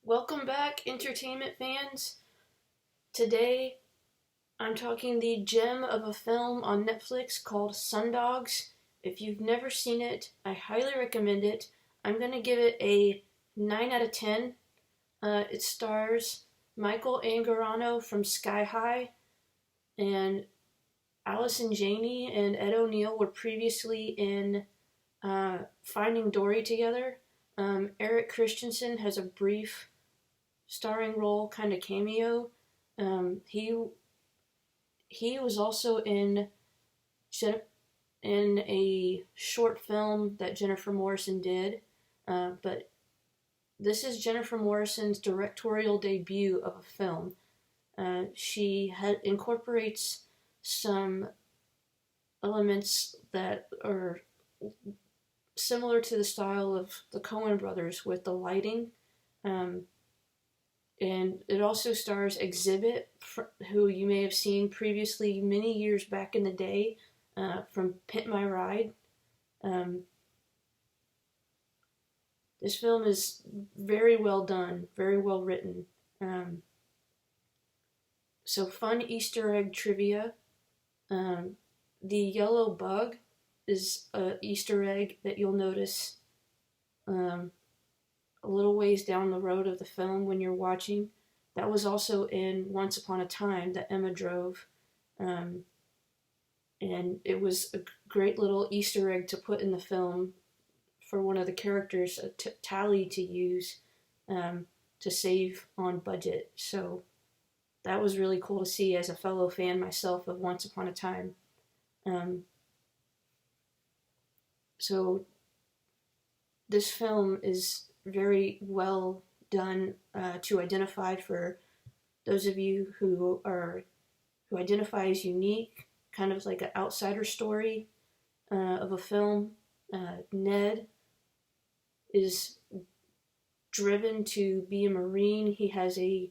Welcome back, entertainment fans. Today, I'm talking the gem of a film on Netflix called Sundogs. If you've never seen it, I highly recommend it. I'm going to give it a 9 out of 10. It stars Michael Angarano from Sky High, and Allison Janney and Ed O'Neill were previously in Finding Dory together. Eric Christensen has a brief starring role, kind of cameo. He was also in a short film that Jennifer Morrison did, but this is Jennifer Morrison's directorial debut of a film. She incorporates some elements that are similar to the style of the Coen brothers with the lighting. And it also stars Exhibit, who you may have seen previously many years back in the day from Pimp My Ride. This film is very well done, very well written. So fun Easter egg trivia. The yellow bug is an Easter egg that you'll notice a little ways down the road of the film when you're watching. That was also in Once Upon a Time that Emma drove. And it was a great little Easter egg to put in the film for one of the characters, Tally, to use to save on budget. So that was really cool to see as a fellow fan myself of Once Upon a Time. So this film is very well done to identify for those of you who identify as unique, kind of like an outsider story of a film. Ned is driven to be a Marine. He has a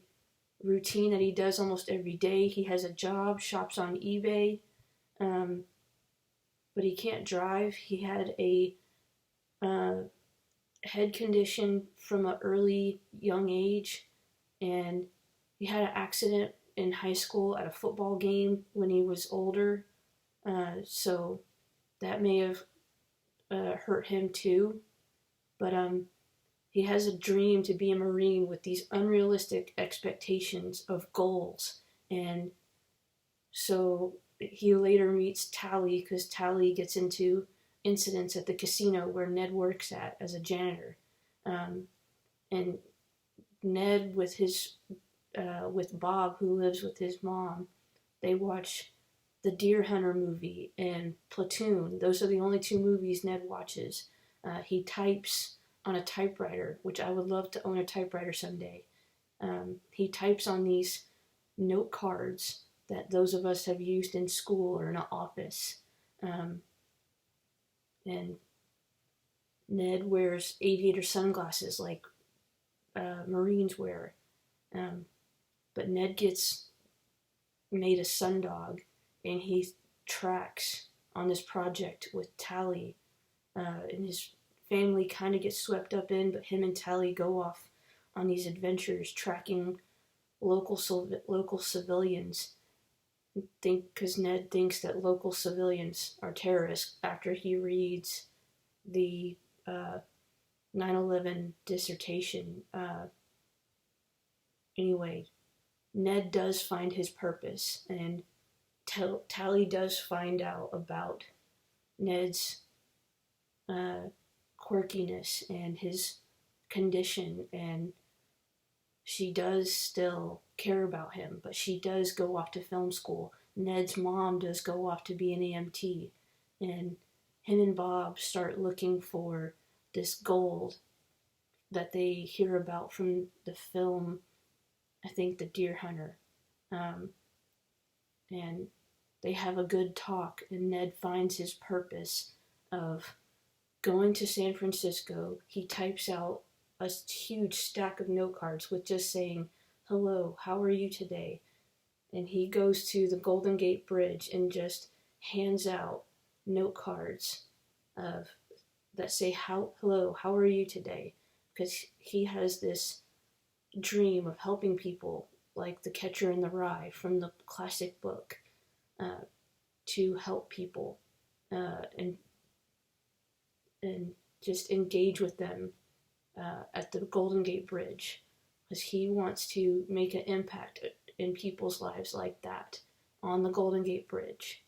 routine that he does almost every day. He has a job, shops on eBay, but he can't drive. He had a head condition from an early young age, and he had an accident in high school at a football game when he was older, so that may have hurt him too. But he has a dream to be a Marine with these unrealistic expectations of goals, and so he later meets Tally because Tally gets into incidents at the casino where Ned works at as a janitor. And Ned with Bob, who lives with his mom, they watch the Deer Hunter movie and Platoon. Those are the only two movies Ned watches. He types on a typewriter, which I would love to own a typewriter someday. He types on these note cards that those of us have used in school or in an office. And Ned wears aviator sunglasses like Marines wear. But Ned gets made a sundog, and he tracks on this project with Tally. And his family kind of gets swept up in, but him and Tally go off on these adventures tracking local civilians. Because Ned thinks that local civilians are terrorists after he reads the 9/11 dissertation. Anyway, Ned does find his purpose, and Tally does find out about Ned's quirkiness and his condition, and she does still care about him, but she does go off to film school. Ned's mom does go off to be an EMT, and him and Bob start looking for this gold that they hear about from the film, I think, The Deer Hunter. And they have a good talk, and Ned finds his purpose of going to San Francisco. He types out a huge stack of note cards with just saying, "Hello, how are you today?" And he goes to the Golden Gate Bridge and just hands out note cards that say, "Hello, how are you today?" Because he has this dream of helping people, like the Catcher in the Rye from the classic book, uh, to help people, and just engage with them at the Golden Gate Bridge, because he wants to make an impact in people's lives like that on the Golden Gate Bridge.